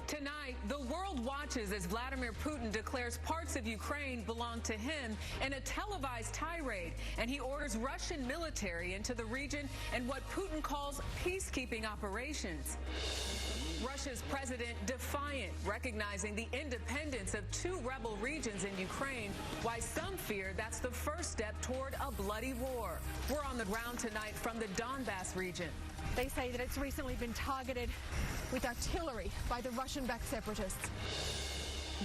Tonight, the world watches as Vladimir Putin declares parts of Ukraine belong to him in a televised tirade, and he orders Russian military into the region in what Putin calls peacekeeping operations. Russia's president defiant, recognizing the independence of two rebel regions in Ukraine, why some fear that's the first step toward a bloody war. We're on the ground tonight from the Donbass region. They say that it's recently been targeted with artillery by the Russian-backed separatists.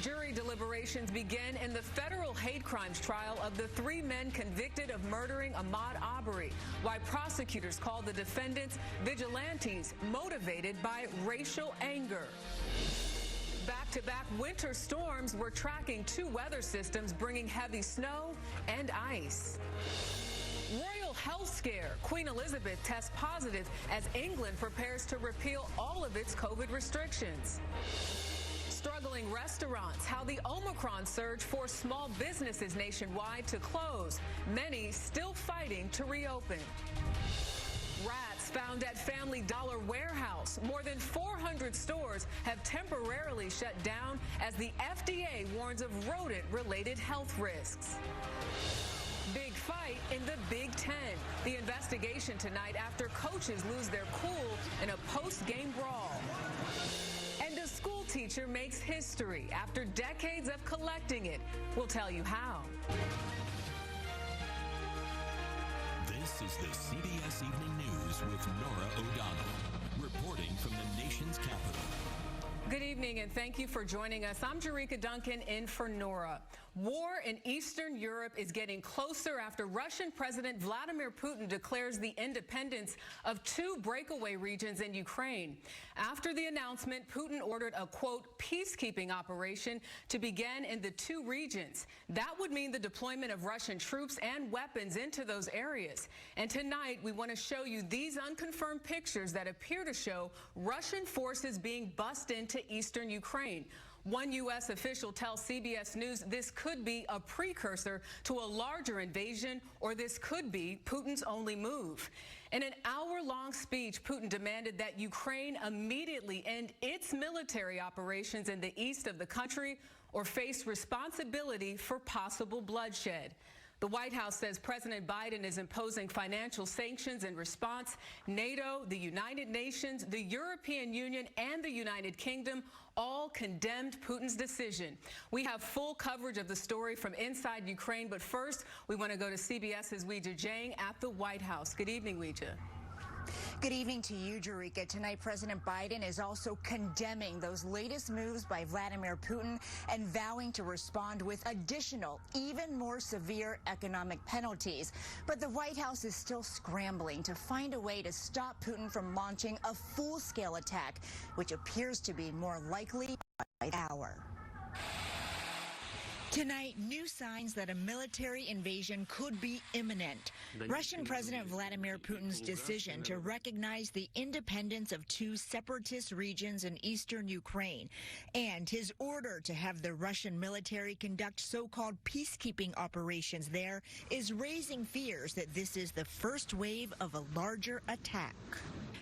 Jury deliberations begin in the federal hate crimes trial of the three men convicted of murdering Ahmaud Arbery, why prosecutors call the defendants vigilantes motivated by racial anger. Back-to-back winter storms, we're tracking two weather systems bringing heavy snow and ice. Royal health scare. Queen Elizabeth tests positive as England prepares to repeal all of its COVID restrictions. Struggling restaurants, how the Omicron surge forced small businesses nationwide to close, many still fighting to reopen. Rats found at Family Dollar warehouse. More than 400 stores have temporarily shut down as the FDA warns of rodent-related health risks. Big fight in the Big Ten. The investigation tonight after coaches lose their cool in a post-game brawl. And a school teacher makes history after decades of collecting it. We'll tell you how. This is the CBS Evening News with Nora O'Donnell, reporting from the nation's capital. Good evening, and thank you for joining us. I'm Jerika Duncan in for Nora. War in Eastern Europe is getting closer after Russian President Vladimir Putin declares the independence of two breakaway regions in Ukraine. After the announcement, Putin ordered a, quote, peacekeeping operation to begin in the two regions. That would mean the deployment of Russian troops and weapons into those areas. And tonight, we want to show you these unconfirmed pictures that appear to show Russian forces being bussed into eastern Ukraine. One U.S. official tells CBS News this could be a precursor to a larger invasion, or this could be Putin's only move. In an hour-long speech, Putin demanded that Ukraine immediately end its military operations in the east of the country or face responsibility for possible bloodshed. The White House says President Biden is imposing financial sanctions in response. NATO, the United Nations, the European Union, and the United Kingdom all condemned Putin's decision. We have full coverage of the story from inside Ukraine, but first, we want to go to CBS's Weijia Jiang at the White House. Good evening, Weijia. Good evening to you, Jerika. Tonight, President Biden is also condemning those latest moves by Vladimir Putin and vowing to respond with additional, even more severe economic penalties. But the White House is still scrambling to find a way to stop Putin from launching a full-scale attack, which appears to be more likely by the hour. Tonight, new signs that a military invasion could be imminent. Russian President Vladimir Putin's decision to recognize the independence of two separatist regions in eastern Ukraine and his order to have the Russian military conduct so-called peacekeeping operations there is raising fears that this is the first wave of a larger attack.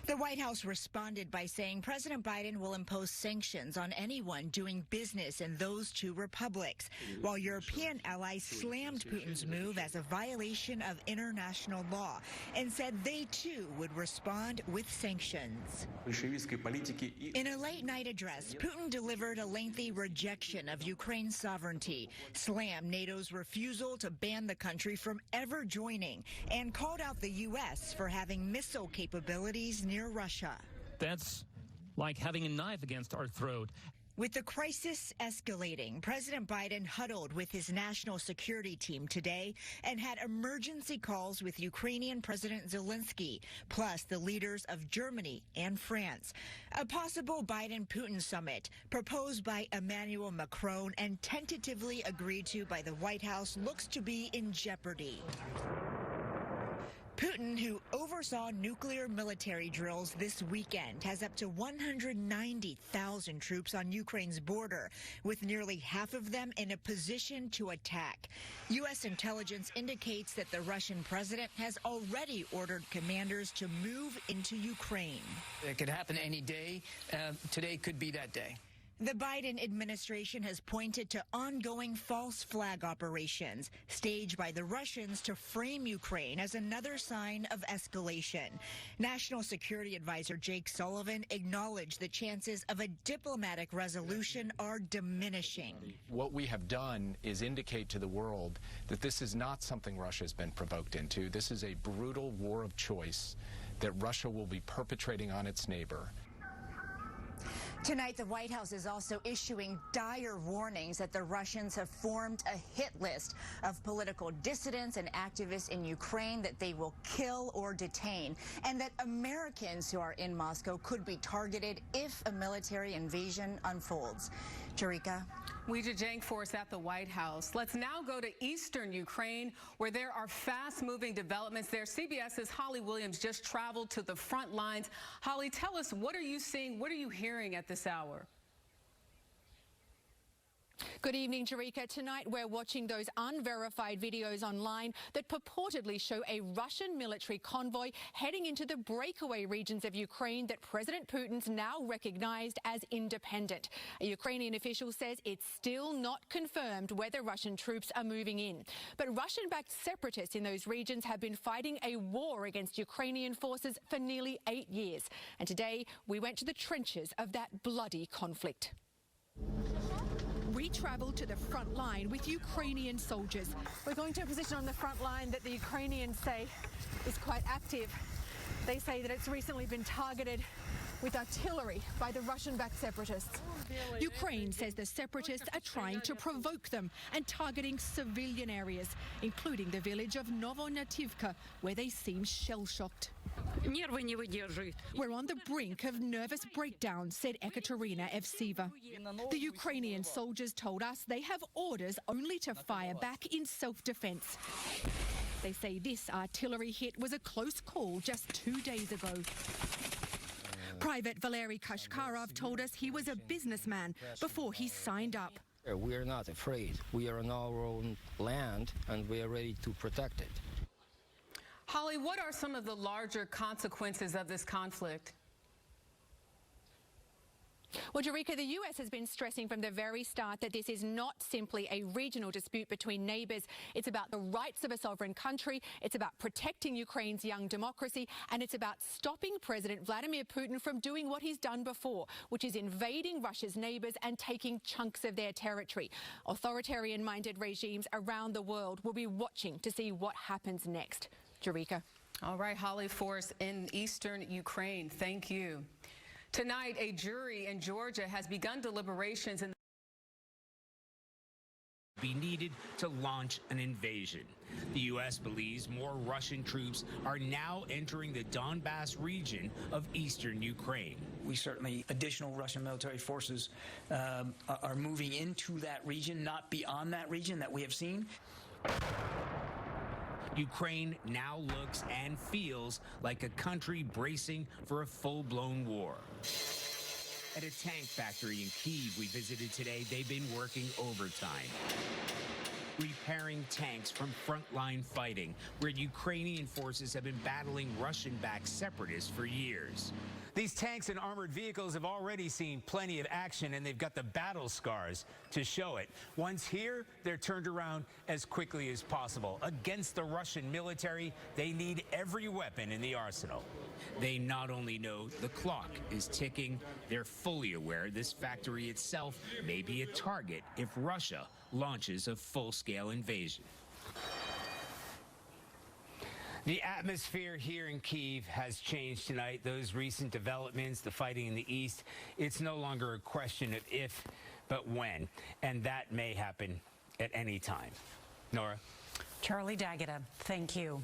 The White House responded by saying President Biden will impose sanctions on anyone doing business in those two republics, while European allies slammed Putin's move as a violation of international law and said they too would respond with sanctions. In a late-night address, Putin delivered a lengthy rejection of Ukraine's sovereignty, slammed NATO's refusal to ban the country from ever joining, and called out the U.S. for having missile capabilities near Russia. That's like having a knife against our throat. With the crisis escalating, President Biden huddled with his national security team today and had emergency calls with Ukrainian President Zelensky, plus the leaders of Germany and France. A possible Biden-Putin summit proposed by Emmanuel Macron and tentatively agreed to by the White House looks to be in jeopardy. Putin, who oversaw nuclear military drills this weekend, has up to 190,000 troops on Ukraine's border, with nearly half of them in a position to attack. U.S. intelligence indicates that the Russian president has already ordered commanders to move into Ukraine. It could happen any day. Today could be that day. The Biden administration has pointed to ongoing false flag operations staged by the Russians to frame Ukraine as another sign of escalation. National Security Advisor Jake Sullivan acknowledged the chances of a diplomatic resolution are diminishing. What we have done is indicate to the world that this is not something Russia has been provoked into. This is a brutal war of choice that Russia will be perpetrating on its neighbor. Tonight, the White House is also issuing dire warnings that the Russians have formed a hit list of political dissidents and activists in Ukraine that they will kill or detain, and that Americans who are in Moscow could be targeted if a military invasion unfolds. Jarika. Weijia Jiang for us at the White House. Let's now go to eastern Ukraine, where there are fast-moving developments there. CBS's Holly Williams just traveled to the front lines. Holly, tell us, what are you seeing? What are you hearing at this hour? Good evening, Jarika. Tonight we're watching those unverified videos online that purportedly show a Russian military convoy heading into the breakaway regions of Ukraine that President Putin's now recognized as independent. A Ukrainian official says it's still not confirmed whether Russian troops are moving in. But Russian-backed separatists in those regions have been fighting a war against Ukrainian forces for nearly 8 years. And today we went to the trenches of that bloody conflict. We travel to the front line with Ukrainian soldiers. We're going to a position on the front line that the Ukrainians say is quite active. They say that it's recently been targeted with artillery by the Russian-backed separatists. Ukraine says the separatists are trying to provoke them and targeting civilian areas, including the village of Novonativka, where they seem shell-shocked. We're on the brink of nervous breakdown, said Ekaterina Evseva. The Ukrainian soldiers told us they have orders only to fire back in self-defense. They say this artillery hit was a close call just 2 days ago. Private Valery Kashkarov told us he was a businessman before he signed up. We are not afraid. We are on our own land and we are ready to protect it. Holly, what are some of the larger consequences of this conflict? Well, Jarika, the U.S. has been stressing from the very start that this is not simply a regional dispute between neighbours. It's about the rights of a sovereign country. It's about protecting Ukraine's young democracy. And it's about stopping President Vladimir Putin from doing what he's done before, which is invading Russia's neighbours and taking chunks of their territory. Authoritarian-minded regimes around the world will be watching to see what happens next. Jarika. All right, Holly Force in eastern Ukraine. Thank you. Tonight, a jury in Georgia has begun deliberations in be needed to launch an invasion. The U.S. believes more Russian troops are now entering the Donbass region of eastern Ukraine. We certainly, additional Russian military forces are moving into that region, not beyond that region that we have seen. Ukraine now looks and feels like a country bracing for a full-blown war. At a tank factory in Kyiv we visited today, they've been working overtime, repairing tanks from frontline fighting, where Ukrainian forces have been battling Russian-backed separatists for years. These tanks and armored vehicles have already seen plenty of action, and they've got the battle scars to show it. Once here, they're turned around as quickly as possible. Against the Russian military, they need every weapon in the arsenal. They not only know the clock is ticking, they're fully aware this factory itself may be a target if Russia launches a full-scale invasion. The atmosphere here in Kyiv has changed tonight. Those recent developments, the fighting in the east, it's no longer a question of if, but when. And that may happen at any time. Nora? Charlie D'Agata, thank you.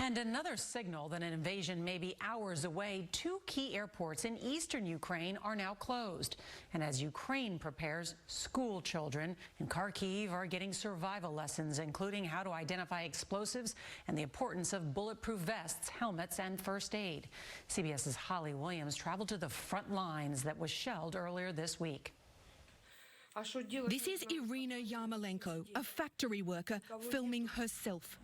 And another signal that an invasion may be hours away. 2 key airports in eastern Ukraine are now closed. And as Ukraine prepares, school children in Kharkiv are getting survival lessons, including how to identify explosives and the importance of bulletproof vests, helmets, and first aid. CBS's Holly Williams traveled to the front lines that was shelled earlier this week. This is Irina Yarmolenko, a factory worker, filming herself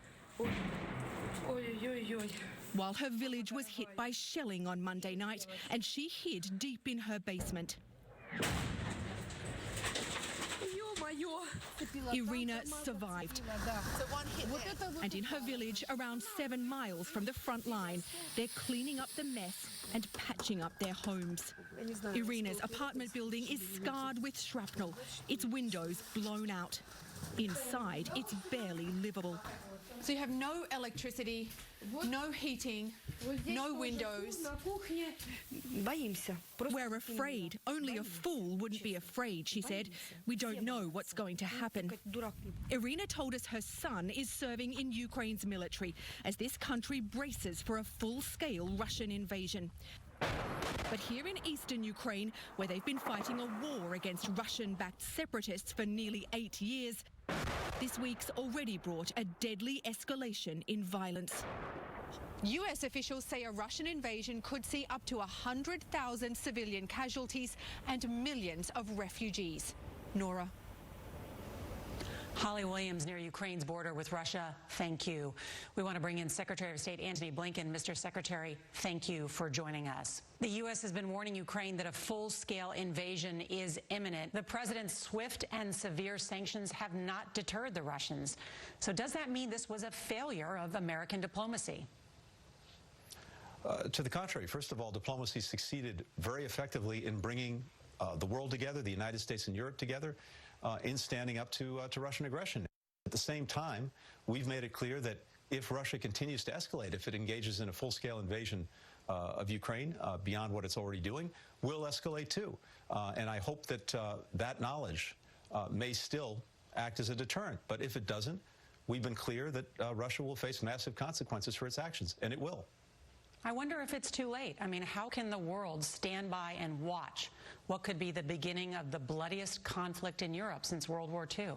while her village was hit by shelling on Monday night, and she hid deep in her basement. Irina survived. And in her village, around 7 miles from the front line, they're cleaning up the mess and patching up their homes. Irina's apartment building is scarred with shrapnel, its windows blown out. Inside, it's barely livable. So you have no electricity, no heating, no windows. We're afraid. Only a fool wouldn't be afraid, she said. We don't know what's going to happen. Irina told us her son is serving in Ukraine's military as this country braces for a full-scale Russian invasion. But here in eastern Ukraine, where they've been fighting a war against Russian-backed separatists for nearly 8 years, this week's already brought a deadly escalation in violence. US officials say a Russian invasion could see up to 100,000 civilian casualties and millions of refugees. Nora. Holly Williams near Ukraine's border with Russia, thank you. We want to bring in Secretary of State Antony Blinken. Mr. Secretary, thank you for joining us. The U.S. has been warning Ukraine that a full-scale invasion is imminent. The president's swift and severe sanctions have not deterred the Russians. So does that mean this was a failure of American diplomacy? To the contrary. First of all, diplomacy succeeded very effectively in bringing the world together, the United States and Europe together, in standing up to Russian aggression. At the same time, we've made it clear that if Russia continues to escalate, if it engages in a full-scale invasion of Ukraine beyond what it's already doing, we'll escalate too. And I hope that that knowledge may still act as a deterrent. But if it doesn't, we've been clear that Russia will face massive consequences for its actions, and it will. I wonder if it's too late. I mean, how can the world stand by and watch what could be the beginning of the bloodiest conflict in Europe since World War II?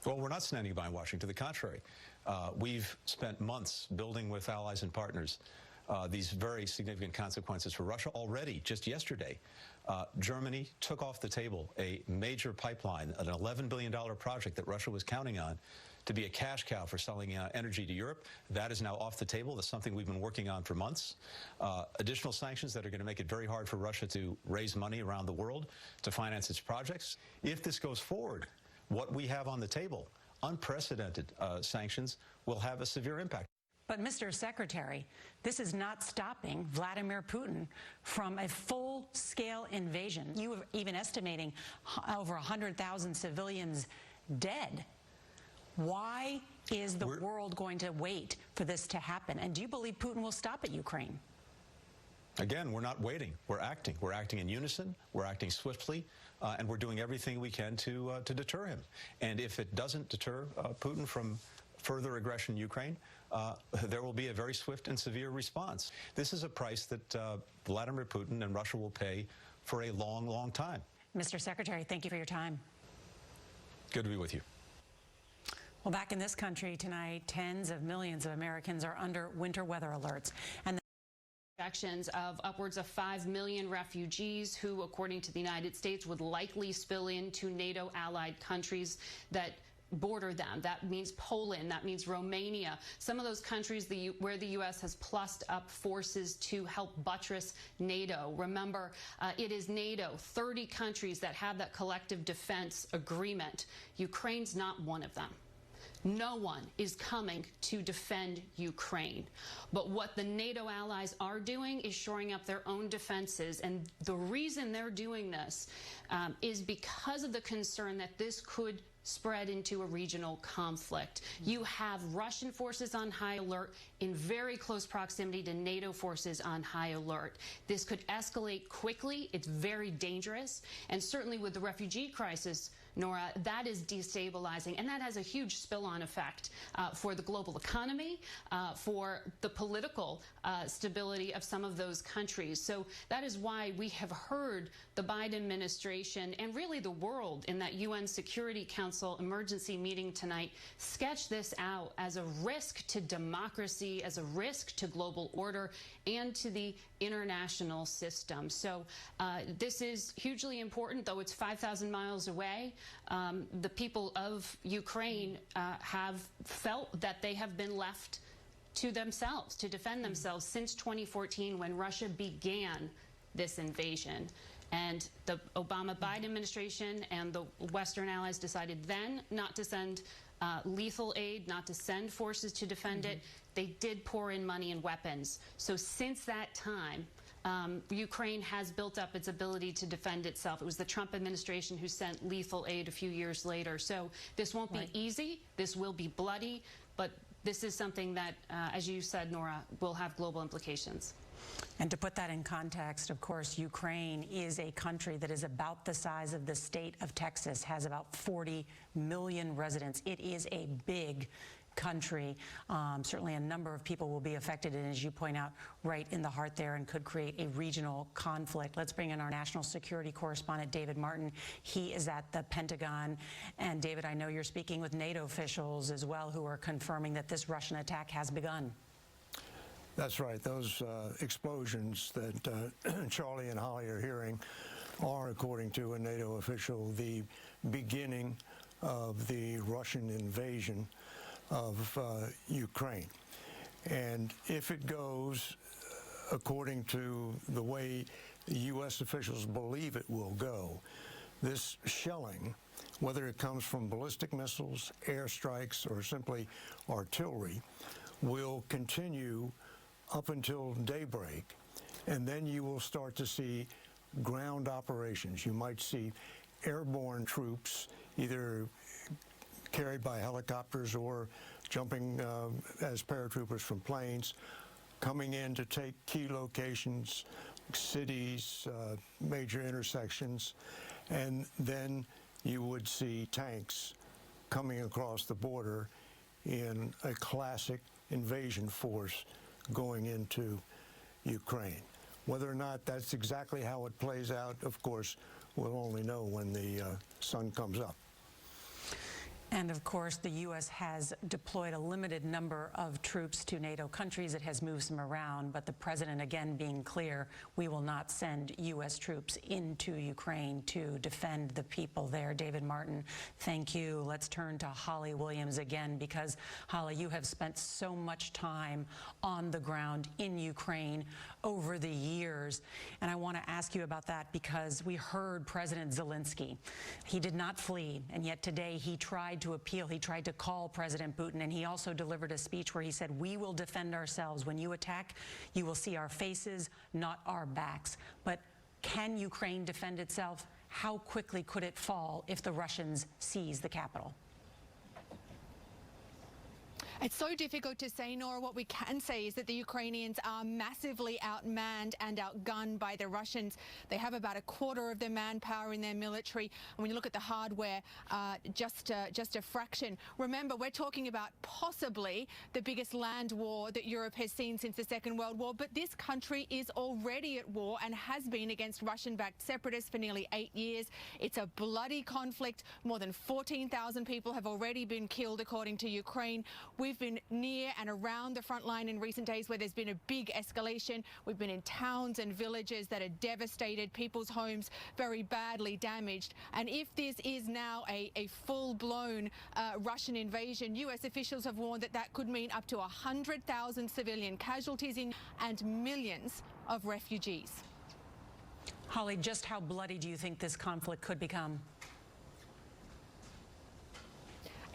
Well, we're not standing by and watching. To the contrary, we've spent months building with allies and partners these very significant consequences for Russia. Already, just yesterday, Germany took off the table a major pipeline, an $11 billion project that Russia was counting on to be a cash cow for selling energy to Europe. That is now off the table. That's something we've been working on for months. Additional sanctions that are going to make it very hard for Russia to raise money around the world to finance its projects. If this goes forward, what we have on the table, unprecedented sanctions, will have a severe impact. But, Mr. Secretary, this is not stopping Vladimir Putin from a full-scale invasion. You are even estimating over 100,000 civilians dead. Why is the world going to wait for this to happen? And do you believe Putin will stop at Ukraine? Again, we're not waiting. We're acting. We're acting in unison. We're acting swiftly. And we're doing everything we can to deter him. And if it doesn't deter Putin from further aggression in Ukraine, there will be a very swift and severe response. This is a price that Vladimir Putin and Russia will pay for a long, long time. Mr. Secretary, thank you for your time. Good to be with you. Well, back in this country tonight, tens of millions of Americans are under winter weather alerts. And projections of upwards of 5 million refugees who, according to the United States, would likely spill into NATO allied countries that border them. That means Poland, that means Romania, some of those countries where the U.S. has plussed up forces to help buttress NATO. Remember, it is NATO, 30 countries that have that collective defense agreement. Ukraine's not one of them. No one is coming to defend Ukraine. But what the NATO allies are doing is shoring up their own defenses. And the reason they're doing this is because of the concern that this could spread into a regional conflict. You have Russian forces on high alert in very close proximity to NATO forces on high alert. This could escalate quickly. It's very dangerous. And certainly with the refugee crisis, Nora, that is destabilizing, and that has a huge spill-on effect for the global economy, for the political stability of some of those countries. So that is why we have heard the Biden administration and really the world in that UN Security Council emergency meeting tonight sketch this out as a risk to democracy, as a risk to global order, and to the international system. So this is hugely important, though it's 5,000 miles away. The people of Ukraine have felt that they have been left to themselves, to defend themselves since 2014 when Russia began this invasion. And the Obama-Biden administration and the Western allies decided then not to send lethal aid, not to send forces to defend it. They did pour in money and weapons. So since that time, Ukraine has built up its ability to defend itself. It was the Trump administration who sent lethal aid a few years later. So this won't be easy. This will be bloody. But this is something that, as you said, Nora, will have global implications. And to put that in context, of course, Ukraine is a country that is about the size of the state of Texas, has about 40 million residents. It is a big country. Certainly a number of people will be affected, and as you point out, right in the heart there, and could create a regional conflict. Let's bring in our national security correspondent, David Martin. He is at the Pentagon. And David, I know you're speaking with NATO officials as well, who are confirming that this Russian attack has begun. That's right. Those explosions that Charlie and Holly are hearing are, according to a NATO official, the beginning of the Russian invasion of Ukraine. And if it goes according to the way the U.S. officials believe it will go, this shelling, whether it comes from ballistic missiles, airstrikes, or simply artillery, will continue up until daybreak, and then you will start to see ground operations. You might see airborne troops either carried by helicopters or jumping as paratroopers from planes, coming in to take key locations, cities, major intersections, and then you would see tanks coming across the border in a classic invasion force going into Ukraine. Whether or not that's exactly how it plays out, of course, we'll only know when the sun comes up. And of course, the U.S. has deployed a limited number of troops to NATO countries. It has moved some around, but the president, again, being clear, we will not send U.S. troops into Ukraine to defend the people there. David Martin, thank you. Let's turn to Holly Williams again, because, Holly, you have spent so much time on the ground in Ukraine over the years. And I want to ask you about that because we heard President Zelensky. He did not flee, and yet today he tried to appeal. He tried to call President Putin, and he also delivered a speech where he said, we will defend ourselves. When you attack, you will see our faces, not our backs. But can Ukraine defend itself? How quickly could it fall if the Russians seize the capital? It's so difficult to say, Nora. What we can say is that the Ukrainians are massively outmanned and outgunned by the Russians. They have about a quarter of their manpower in their military. And when you look at the hardware, just a fraction. Remember, we're talking about possibly the biggest land war that Europe has seen since the Second World War. But this country is already at war and has been against Russian-backed separatists for nearly 8 years. It's a bloody conflict. More than 14,000 people have already been killed, according to Ukraine. We've been near and around the front line in recent days where there's been a big escalation. We've been in towns and villages that are devastated, people's homes very badly damaged. And if this is now a full-blown Russian invasion, U.S. officials have warned that that could mean up to 100,000 civilian casualties and millions of refugees. Holly, just how bloody do you think this conflict could become?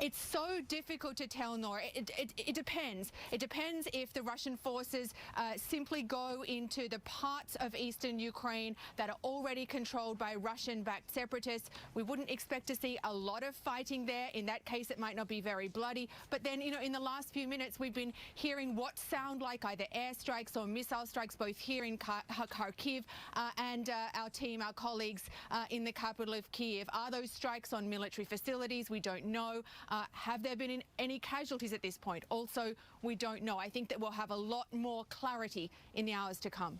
It's so difficult to tell, Nora. It depends. It depends if the Russian forces simply go into the parts of eastern Ukraine that are already controlled by Russian-backed separatists. We wouldn't expect to see a lot of fighting there. In that case, it might not be very bloody. But then, you know, in the last few minutes, we've been hearing what sound like either airstrikes or missile strikes, both here in Kharkiv and our team, our colleagues in the capital of Kiev. Are those strikes on military facilities? We don't know. Have there been any casualties at this point? Also, we don't know. I think that we'll have a lot more clarity in the hours to come.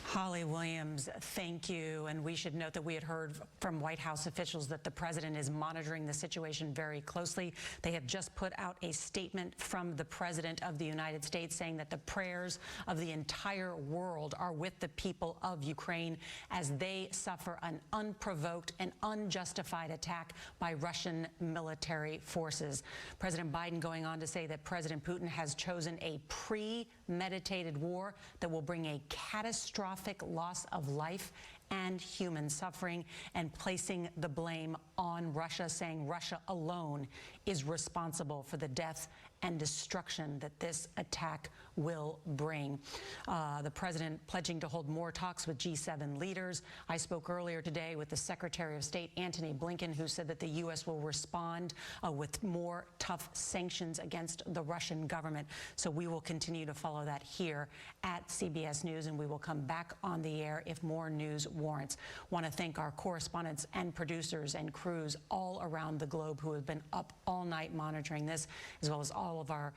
Holly Williams, thank you. And we should note that we had heard from White House officials that the president is monitoring the situation very closely. They have just put out a statement from the president of the United States saying that the prayers of the entire world are with the people of Ukraine as they suffer an unprovoked and unjustified attack by Russian military forces. President Biden going on to say that President Putin has chosen a premeditated war that will bring a catastrophic loss of life and human suffering, and placing the blame on Russia, saying Russia alone is responsible for the death and destruction that this attack will bring. The president pledging to hold more talks with G7 leaders. I spoke earlier today with the Secretary of State, Antony Blinken, who said that the U.S. will respond with more tough sanctions against the Russian government. So we will continue to follow that here at CBS News, and we will come back on the air if more news warrants. Want to thank our correspondents and producers and crews all around the globe who have been up all night monitoring this, as well as all of our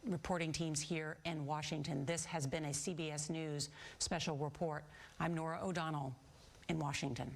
reporting teams here in Washington. This has been a CBS News special report. I'm Nora O'Donnell in Washington.